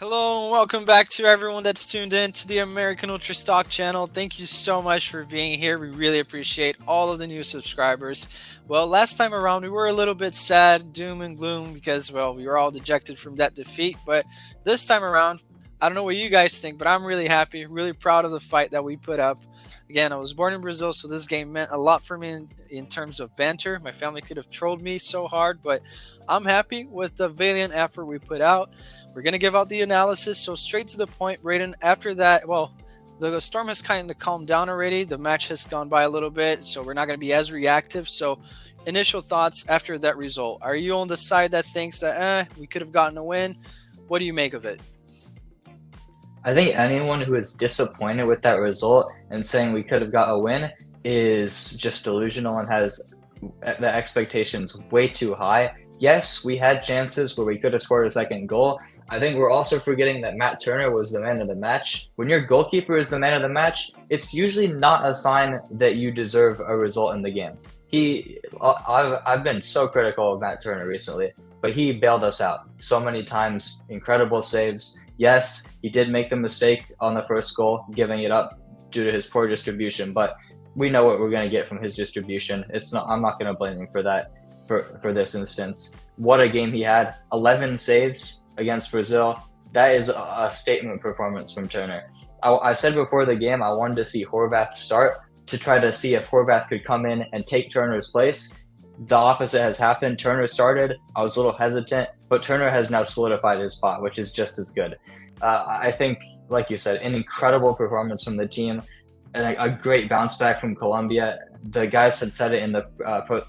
Hello and welcome back to everyone that's tuned in to the American Ultra Stock channel. Thank you so much for being here. We really appreciate all of the new subscribers. Well, last time around we were a little bit sad, doom and gloom because we were all dejected from that defeat, but this time around, I don't know what you guys think, but I'm really happy, really proud of the fight that we put up. Again, I was born in Brazil, so this game meant a lot for me in terms of banter. My family could have trolled me so hard, but I'm happy with the valiant effort we put out. We're going to give out the analysis, so straight to the point, Braden. After that, the storm has kind of calmed down already. The match has gone by a little bit, so we're not going to be as reactive. So, initial thoughts after that result. Are you on the side that thinks that, we could have gotten a win? What do you make of it? I think anyone who is disappointed with that result and saying we could have got a win is just delusional and has the expectations way too high. Yes, we had chances where we could have scored a second goal. I think we're also forgetting that Matt Turner was the man of the match. When your goalkeeper is the man of the match, it's usually not a sign that you deserve a result in the game. I've been so critical of Matt Turner recently, but he bailed us out so many times. Incredible saves. Yes, he did make the mistake on the first goal, giving it up due to his poor distribution, but we know what we're going to get from his distribution. It's not. I'm not going to blame him for that. For this instance, what a game he had! 11 saves against Brazil. That is a statement performance from Turner. I said before the game I wanted to see Horvath start to try to see if Horvath could come in and take Turner's place. The opposite has happened. Turner started. I was a little hesitant, but Turner has now solidified his spot, which is just as good. I think, like you said, an incredible performance from the team and a great bounce back from Colombia. The guys had said it in the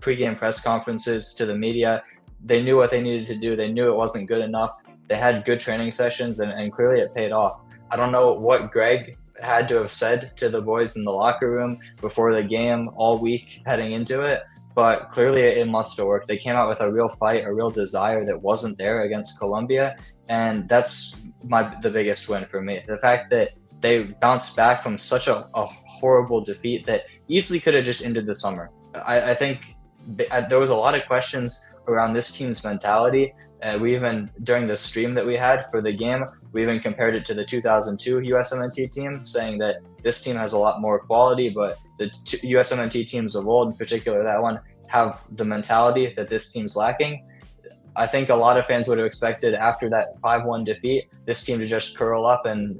pre-game press conferences to the media. They knew what they needed to do. They knew it wasn't good enough. They had good training sessions, and clearly it paid off. I don't know what Greg had to have said to the boys in the locker room before the game all week heading into it, but clearly it must have worked. They came out with a real fight, a real desire that wasn't there against Colombia, and that's the biggest win for me. The fact that they bounced back from such a horrible defeat that easily could have just ended the summer. I think there was a lot of questions around this team's mentality. We even, during the stream that we had for the game, we even compared it to the 2002 USMNT team, saying that this team has a lot more quality, but the USMNT teams of old, in particular that one, have the mentality that this team's lacking. I think a lot of fans would have expected after that 5-1 defeat, this team to just curl up and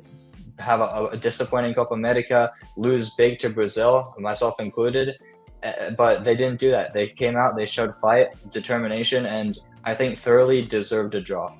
have a disappointing Copa America, lose big to Brazil, myself included. But they didn't do that. They came out, they showed fight, determination, and I think thoroughly deserved a draw.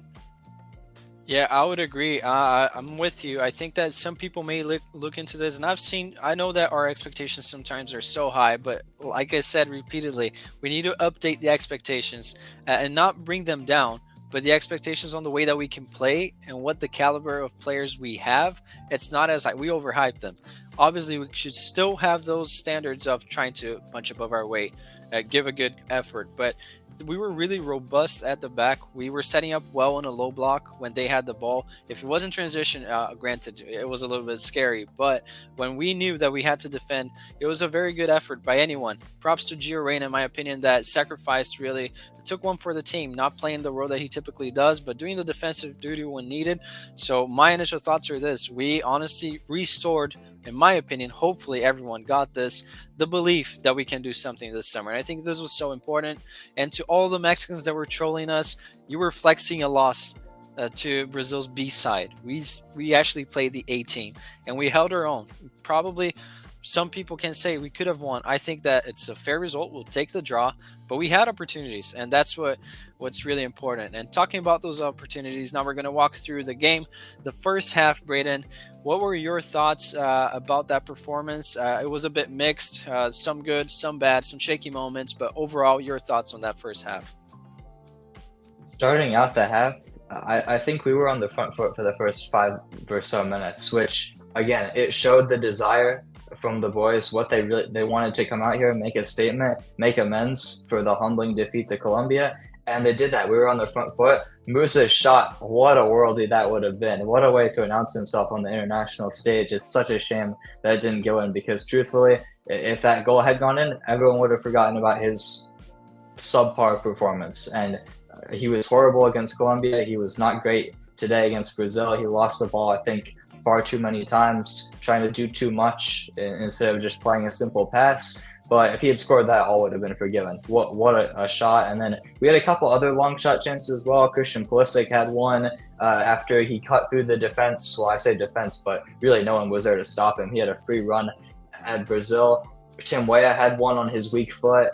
Yeah, I would agree. I'm with you. I think that some people may look into this, and I know that our expectations sometimes are so high, but like I said repeatedly, we need to update the expectations and not bring them down, but the expectations on the way that we can play and what the caliber of players we have, it's not as high. We overhype them. Obviously, we should still have those standards of trying to punch above our weight, give a good effort, but we were really robust at the back. We were setting up well in a low block when they had the ball. If it wasn't transition, granted, it was a little bit scary. But when we knew that we had to defend, it was a very good effort by anyone. Props to Gio Reyna, in my opinion, that sacrificed really took one for the team, not playing the role that he typically does, but doing the defensive duty when needed. So my initial thoughts are this: we honestly restored, in my opinion, hopefully everyone got this, the belief that we can do something this summer. And I think this was so important. And to all the Mexicans that were trolling us, you were flexing a loss to Brazil's B side. We actually played the A team and we held our own. Probably some people can say we could have won. I think that it's a fair result. We'll take the draw, but we had opportunities, and that's what's really important. And talking about those opportunities, now we're going to walk through the game. The first half, Braden, what were your thoughts about that performance? It was a bit mixed, some good, some bad, some shaky moments, but overall, your thoughts on that first half? Starting out the half, I think we were on the front foot for the first 5 or so minutes, which again, it showed the desire from the boys, what they wanted to come out here and make a statement, make amends for the humbling defeat to Colombia, and they did that. We were on the front foot. Musa's shot, what a worldie that would have been. What a way to announce himself on the international stage. It's such a shame that it didn't go in, because truthfully, if that goal had gone in, everyone would have forgotten about his subpar performance. And he was horrible against Colombia. He was not great today against Brazil. He lost the ball, I think, far too many times, trying to do too much instead of just playing a simple pass. But if he had scored that, all would have been forgiven. What a shot! And then we had a couple other long shot chances as well. Christian Pulisic had one after he cut through the defense. Well, I say defense, but really no one was there to stop him. He had a free run at Brazil. Tim Weah had one on his weak foot.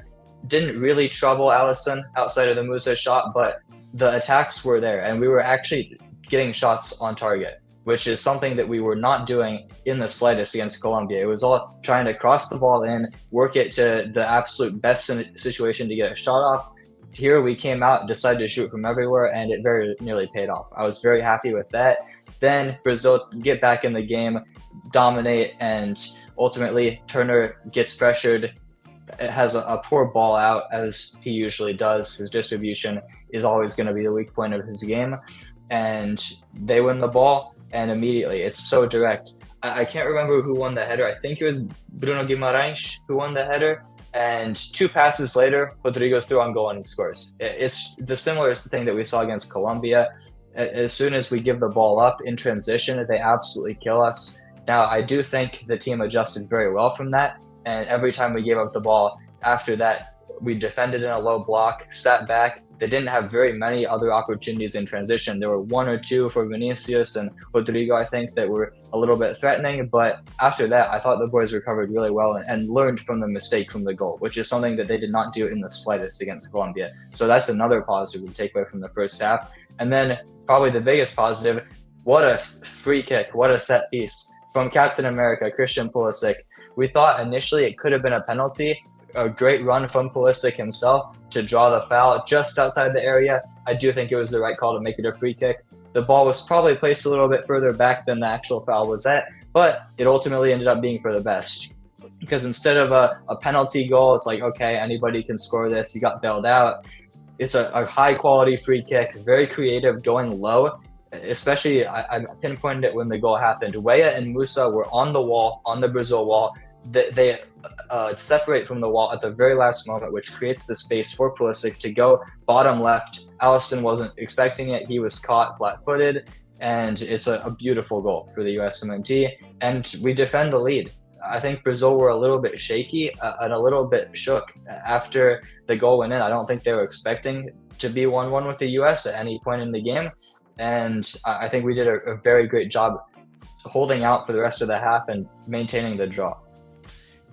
Didn't really trouble Allison outside of the Musa shot, but the attacks were there, and we were actually getting shots on target, which is something that we were not doing in the slightest against Colombia. It was all trying to cross the ball in, work it to the absolute best situation to get a shot off. Here we came out, decided to shoot from everywhere, and it very nearly paid off. I was very happy with that. Then Brazil get back in the game, dominate, and ultimately Turner gets pressured. It has a poor ball out, as he usually does. His distribution is always going to be the weak point of his game. And they win the ball, and immediately it's so direct. I can't remember who won the header. I think it was Bruno Guimarães who won the header. And 2 passes later, Rodrigo's through on goal and he scores. It's the similarest thing that we saw against Colombia. As soon as we give the ball up in transition, they absolutely kill us. Now, I do think the team adjusted very well from that. And every time we gave up the ball after that, we defended in a low block, sat back. They didn't have very many other opportunities in transition. There were 1 or 2 for Vinicius and Rodrigo, I think, that were a little bit threatening. But after that, I thought the boys recovered really well and learned from the mistake from the goal, which is something that they did not do in the slightest against Colombia. So that's another positive to take away from the first half. And then probably the biggest positive, what a free kick, what a set piece from Captain America, Christian Pulisic. We thought initially it could have been a penalty. A great run from Pulisic himself to draw the foul just outside the area. I do think it was the right call to make it a free kick. The ball was probably placed a little bit further back than the actual foul was at, but it ultimately ended up being for the best. Because instead of a penalty goal, it's like, okay, anybody can score this. You got bailed out. It's a high-quality free kick, very creative, going low. Especially, I pinpointed it when the goal happened. Weah and Musa were on the wall, on the Brazil wall. They separate from the wall at the very last moment, which creates the space for Pulisic to go bottom left. Allison wasn't expecting it. He was caught flat-footed, and it's a beautiful goal for the USMNT. And we defend the lead. I think Brazil were a little bit shaky and a little bit shook after the goal went in. I don't think they were expecting to be 1-1 with the US at any point in the game. And I think we did a very great job holding out for the rest of the half and maintaining the draw.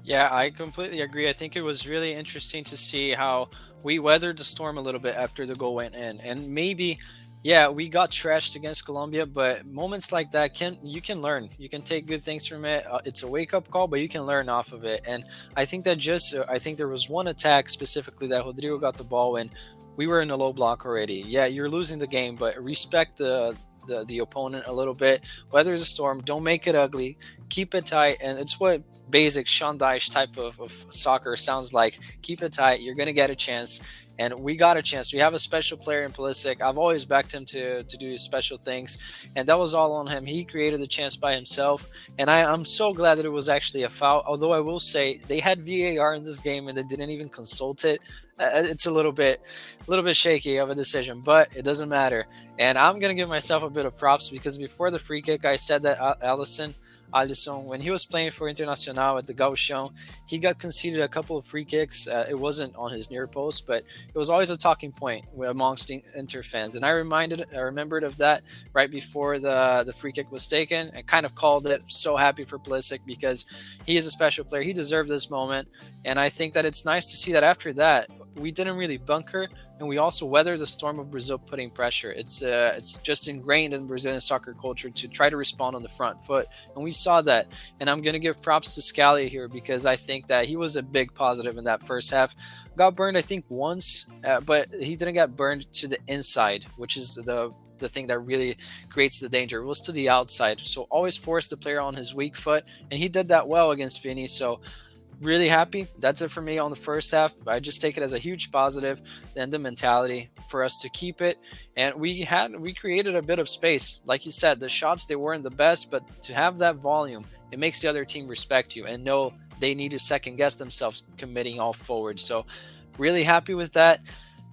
Yeah, I completely agree. I think it was really interesting to see how we weathered the storm a little bit after the goal went in. And maybe, yeah, we got trashed against Colombia, but moments like that you can learn. You can take good things from it. It's a wake-up call, but you can learn off of it. And I think I think there was one attack specifically that Rodrigo got the ball when we were in a low block already. Yeah, you're losing the game, but respect the opponent a little bit. Weather the storm. Don't make it ugly. Keep it tight. And it's what basic Sean Dyche type of soccer sounds like. Keep it tight. You're going to get a chance. And we got a chance. We have a special player in Pulisic. I've always backed him to do special things. And that was all on him. He created the chance by himself. And I'm so glad that it was actually a foul. Although I will say they had VAR in this game and they didn't even consult it. It's a little bit shaky of a decision, but it doesn't matter. And I'm going to give myself a bit of props because before the free kick, I said that Alisson, when he was playing for Internacional at the Gauchão, he got conceded a couple of free kicks. It wasn't on his near post, but it was always a talking point amongst Inter fans. And I remembered of that right before the free kick was taken and kind of called it. So happy for Pulisic because he is a special player. He deserved this moment. And I think that it's nice to see that after that, we didn't really bunker, and we also weathered the storm of Brazil putting pressure. It's just ingrained in Brazilian soccer culture to try to respond on the front foot, and we saw that. And I'm going to give props to Scally here because I think that he was a big positive in that first half. Got burned, I think, once, but he didn't get burned to the inside, which is the thing that really creates the danger. It was to the outside, so always force the player on his weak foot, and he did that well against Vini. So really happy. That's it for me on the first half. I just take it as a huge positive and the mentality for us to keep it. And we created a bit of space. Like you said, the shots, they weren't the best, but to have that volume, it makes the other team respect you and know they need to second guess themselves committing all forward. So really happy with that.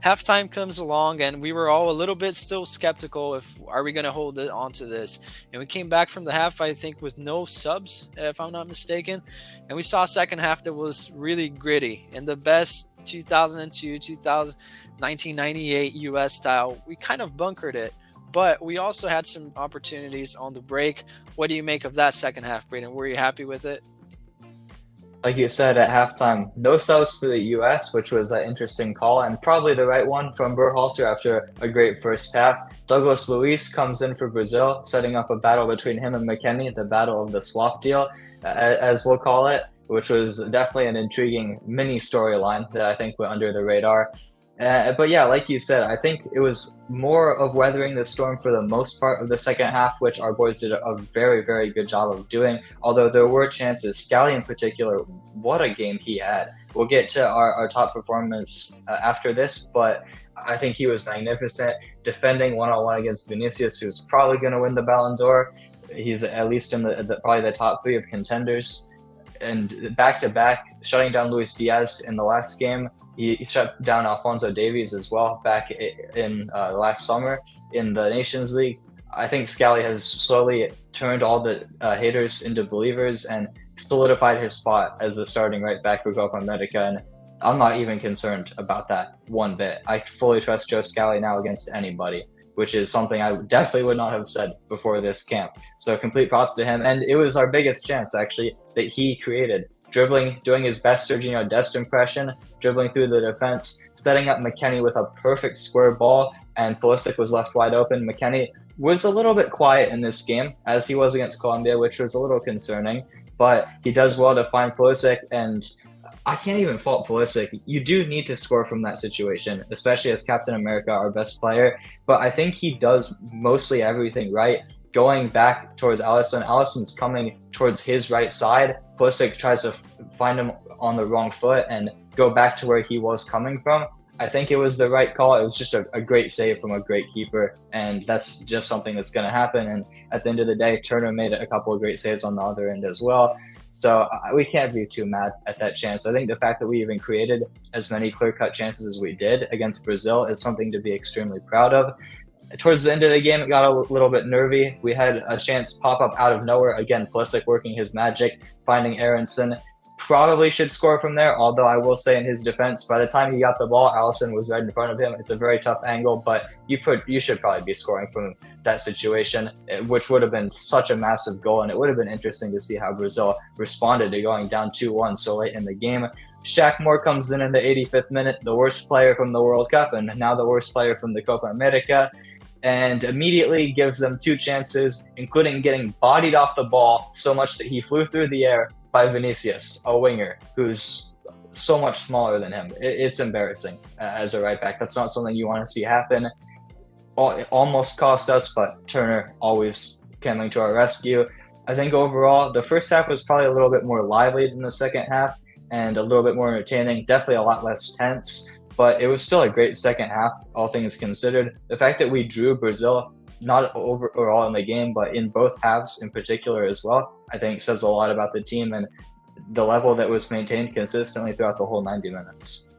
halftime comes along, and we were all a little bit still skeptical, if are we going to hold it onto this. And we came back from the half, I think, with no subs, if I'm not mistaken, and we saw a second half that was really gritty in the best 2002 2000 1998 US style. We kind of bunkered it, but we also had some opportunities on the break. What do you make of that second half, Braden? Were you happy with it? Like you said at halftime, no subs for the US, which was an interesting call and probably the right one from Berhalter after a great first half. Douglas Luiz comes in for Brazil, setting up a battle between him and McKennie, the battle of the swap deal, as we'll call it, which was definitely an intriguing mini storyline that I think went under the radar. But yeah, like you said, I think it was more of weathering the storm for the most part of the second half, which our boys did a very, very good job of doing. Although there were chances, Scally in particular, what a game he had. We'll get to our top performance after this, but I think he was magnificent, defending one-on-one against Vinicius, who's probably going to win the Ballon d'Or. He's at least in probably the top three of contenders. And back to back, shutting down Luis Diaz in the last game. He shut down Alfonso Davies as well back in last summer in the Nations League. I think Scally has slowly turned all the haters into believers and solidified his spot as the starting right back for Copa America. And I'm not even concerned about that one bit. I fully trust Joe Scally now against anybody, which is something I definitely would not have said before this camp. So complete props to him. And it was our biggest chance, actually, that he created. Dribbling, doing his best Sergio Dest impression, dribbling through the defense, setting up McKennie with a perfect square ball, and Pulisic was left wide open. McKennie was a little bit quiet in this game, as he was against Colombia, which was a little concerning, but he does well to find Pulisic, and I can't even fault Pulisic. You do need to score from that situation, especially as Captain America, our best player, but I think he does mostly everything right. Going back towards Alisson, Alisson's coming towards his right side. Pulisic tries to find him on the wrong foot and go back to where he was coming from. I think it was the right call. It was just a great save from a great keeper, and that's just something that's going to happen. And at the end of the day, Turner made a couple of great saves on the other end as well. So we can't be too mad at that chance. I think the fact that we even created as many clear-cut chances as we did against Brazil is something to be extremely proud of. Towards the end of the game, it got a little bit nervy. We had a chance pop up out of nowhere. Again, Pulisic working his magic, finding Aronson. Probably should score from there, although I will say in his defense, by the time he got the ball, Alisson was right in front of him. It's a very tough angle, but you should probably be scoring from that situation, which would have been such a massive goal, and it would have been interesting to see how Brazil responded to going down 2-1 so late in the game. Shaq Moore comes in the 85th minute, the worst player from the World Cup, and now the worst player from the Copa America, and immediately gives them two chances, including getting bodied off the ball so much that he flew through the air by Vinicius, a winger who's so much smaller than him. It's embarrassing as a right back. That's not something you want to see happen. It almost cost us, but Turner always coming to our rescue. I think overall, the first half was probably a little bit more lively than the second half and a little bit more entertaining, definitely a lot less tense, but it was still a great second half, all things considered. The fact that we drew Brazil, not overall in the game, but in both halves in particular as well, I think says a lot about the team and the level that was maintained consistently throughout the whole 90 minutes.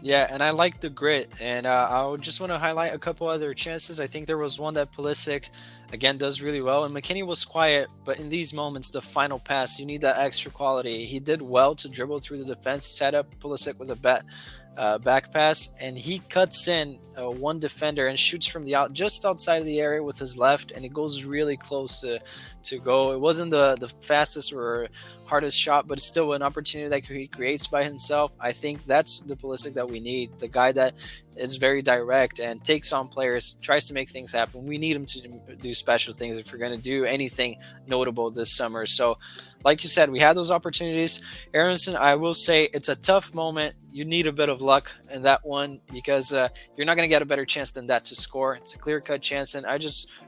Yeah, and I like the grit. And I would just want to highlight a couple other chances. I think there was one that Pulisic, again, does really well. And McKennie was quiet, but in these moments, the final pass, you need that extra quality. He did well to dribble through the defense, set up Pulisic with a back pass, and he cuts in one defender and shoots from just outside of the area with his left, and it goes really close to go. It wasn't the fastest or hardest shot, but it's still an opportunity that he creates by himself. I think that's the Pulisic that we need, the guy that is very direct and takes on players, tries to make things happen. We need him to do special things if we're going to do anything notable this summer. So like you said, we had those opportunities. Aronson, I will say it's a tough moment. You need a bit of luck in that one because you're not going to get a better chance than that to score. It's a clear-cut chance, and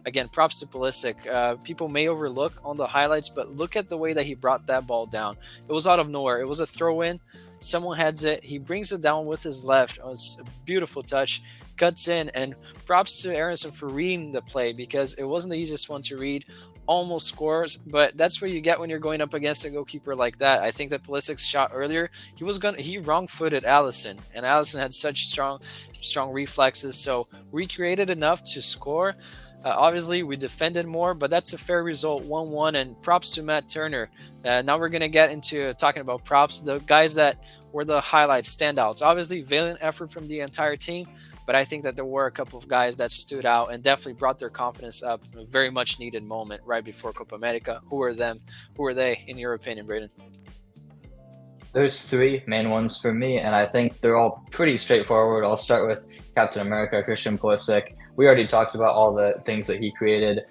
again, props to Pulisic. People may overlook on the highlights, but look at the way that he brought that ball down. It was out of nowhere. It was a throw-in. Someone heads it. He brings it down with his left. Oh, it's a beautiful touch. Cuts in, and props to Aronson for reading the play because it wasn't the easiest one to read. almost scores, but that's what you get when you're going up against a goalkeeper like that. I think that Pulisic's shot earlier, he wrong-footed Allison, and Allison had such strong reflexes, so we created enough to score. Obviously, we defended more, but that's a fair result, 1-1, and props to Matt Turner. Now we're gonna get into talking about props, the guys that were the highlights, standouts. Obviously, valiant effort from the entire team, but I think that there were a couple of guys that stood out and definitely brought their confidence up. A very much needed moment right before Copa America. Who are them? Who are they, in your opinion, Braden? There's three main ones for me, and I think they're all pretty straightforward. I'll start with Captain America, Christian Pulisic. We already talked about all the things that he created,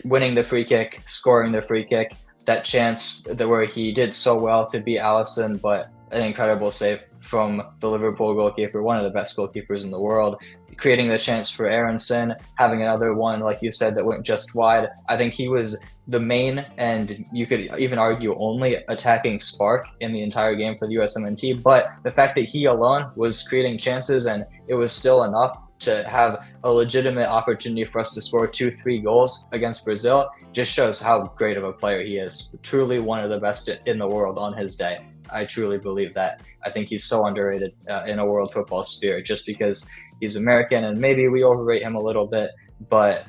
winning the free kick, scoring the free kick, that chance that where he did so well to beat Allison, but an incredible save from the Liverpool goalkeeper, one of the best goalkeepers in the world, creating the chance for Aronson, having another one, like you said, that went just wide. I think he was the main, and you could even argue only, attacking spark in the entire game for the USMNT. But the fact that he alone was creating chances and it was still enough to have a legitimate opportunity for us to score 2-3 goals against Brazil just shows how great of a player he is. Truly one of the best in the world on his day. I truly believe that. I think he's so underrated in a world football sphere just because he's American, and maybe we overrate him a little bit, but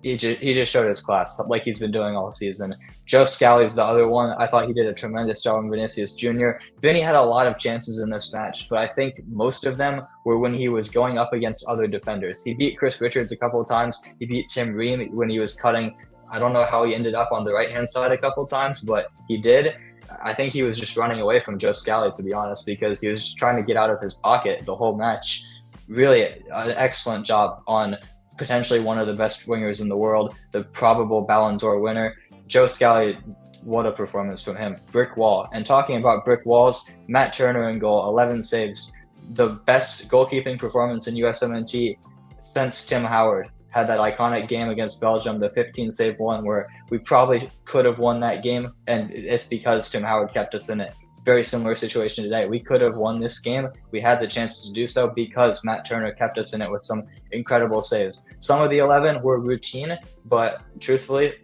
he just showed his class like he's been doing all season. Joe Scally's the other one. I thought he did a tremendous job on Vinicius Jr. Vinny had a lot of chances in this match, but I think most of them were when he was going up against other defenders. He beat Chris Richards a couple of times. He beat Tim Ream when he was cutting. I don't know how he ended up on the right-hand side a couple of times, but he did. I think he was just running away from Joe Scally, to be honest, because he was just trying to get out of his pocket the whole match. Really an excellent job on potentially one of the best wingers in the world, the probable Ballon d'Or winner. Joe Scally, what a performance from him. Brick wall. And talking about brick walls, Matt Turner in goal, 11 saves. The best goalkeeping performance in USMNT since Tim Howard had that iconic game against Belgium, the 15 save one, where we probably could have won that game, and it's because Tim Howard kept us in it. Very similar situation today. We could have won this game. We had the chances to do so because Matt Turner kept us in it with some incredible saves. Some of the 11 were routine, but truthfully,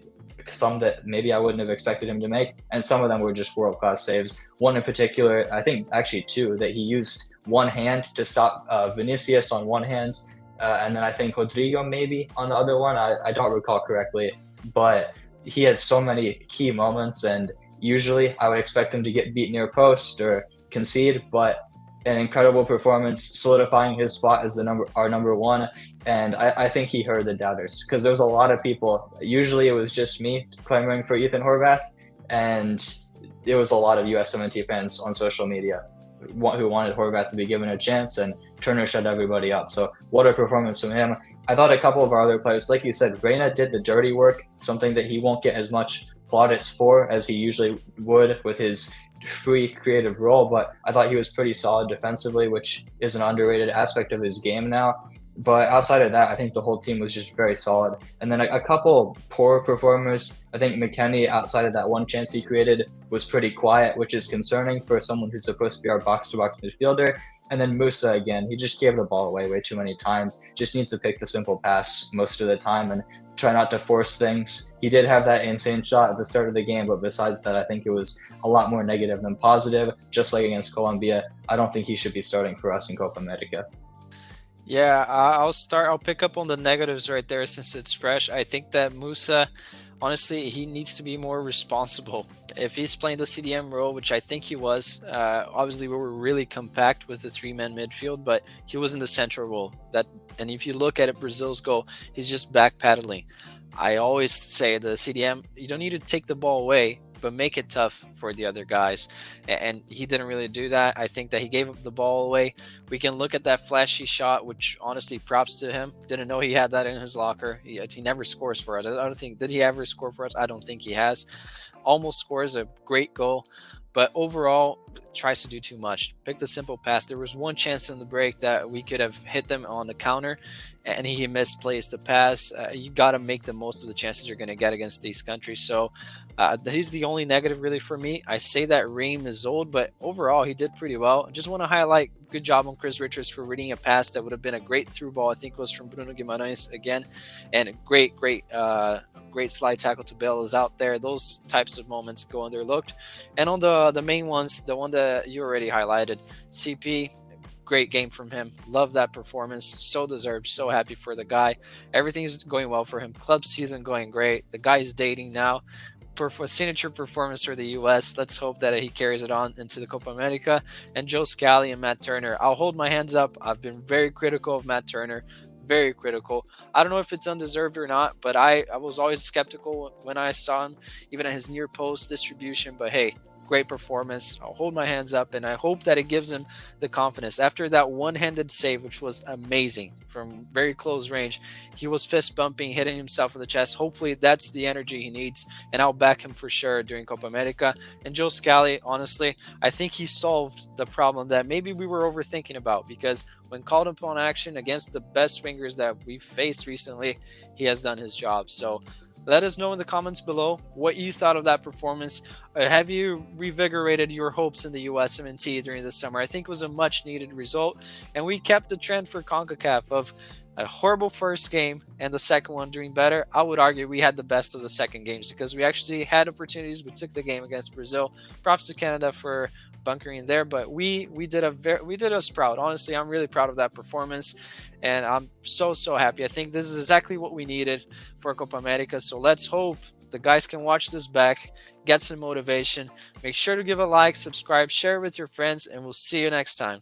some that maybe I wouldn't have expected him to make, and some of them were just world-class saves. One in particular, I think actually two, that he used one hand to stop Vinicius on one hand, and then I think Rodrigo maybe on the other one. I don't recall correctly, but he had so many key moments, and usually I would expect him to get beat near post or concede, but an incredible performance, solidifying his spot as our number one. And I think he heard the doubters, because there's a lot of people. Usually it was just me clamoring for Ethan Horvath, and it was a lot of USMNT fans on social media who wanted Horvath to be given a chance, and Turner shut everybody up. So what a performance from him. I thought a couple of our other players, like you said, Reyna did the dirty work, something that he won't get as much plaudits for as he usually would with his free creative role, but I thought he was pretty solid defensively, which is an underrated aspect of his game now. But outside of that, I think the whole team was just very solid. And then a couple poor performers. I think McKennie, outside of that one chance he created, was pretty quiet, which is concerning for someone who's supposed to be our box-to-box midfielder. And then Musa, again, he just gave the ball away way too many times. Just needs to pick the simple pass most of the time and try not to force things. He did have that insane shot at the start of the game, but besides that, I think it was a lot more negative than positive. Just like against Colombia, I don't think he should be starting for us in Copa America. Yeah, I'll pick up on the negatives right there since it's fresh. I think that Musa, honestly, he needs to be more responsible. If he's playing the CDM role, which I think he was, obviously we were really compact with the three-man midfield, but he was in the central role. And if you look at it, Brazil's goal, he's just back paddling. I always say the CDM, you don't need to take the ball away, but make it tough for the other guys. And he didn't really do that. I think that he gave the ball away. We can look at that flashy shot, which honestly, props to him. Didn't know he had that in his locker. He never scores for us. I don't think, did he ever score for us? I don't think he has. Almost scores a great goal, but overall tries to do too much. Pick the simple pass. There was one chance in the break that we could have hit them on the counter, and he misplaced the pass. You got to make the most of the chances you're going to get against these countries. So he's the only negative really for me. I say that Ream is old, but overall he did pretty well. I just want to highlight Good job on Chris Richards for reading a pass that would have been a great through ball. I think it was from Bruno Guimaraes again, and a great slide tackle to bail us out there. Those types of moments go underlooked. And on the main ones, the one that you already highlighted, CP, great game from him. Love that performance. So deserved. So happy for the guy. Everything's going well for him. Club season going great. The guy's dating now. Signature performance for the U.S. Let's hope that he carries it on into the Copa America. And Joe Scally and Matt Turner. I'll hold my hands up. I've been very critical of Matt Turner. Very critical. I don't know if it's undeserved or not, but I was always skeptical when I saw him, even at his near post distribution. But hey, great performance. I'll hold my hands up, and I hope that it gives him the confidence. After that one-handed save, which was amazing from very close range, he was fist bumping, hitting himself in the chest. Hopefully, that's the energy he needs, and I'll back him for sure during Copa America. And Joe Scally, honestly, I think he solved the problem that maybe we were overthinking about, because when called upon action against the best wingers that we've faced recently, he has done his job. So let us know in the comments below what you thought of that performance. Have you revigorated your hopes in the USMNT during the summer? I think it was a much needed result, and we kept the trend for CONCACAF of a horrible first game and the second one doing better. I would argue we had the best of the second games because we actually had opportunities. We took the game against Brazil. Props to Canada for bunkering there, but we did us proud. Honestly, I'm really proud of that performance, and I'm so happy. I think this is exactly what we needed for Copa America. So let's hope the guys can watch this back, get some motivation. Make sure to give a like, subscribe, share with your friends, and we'll see you next time.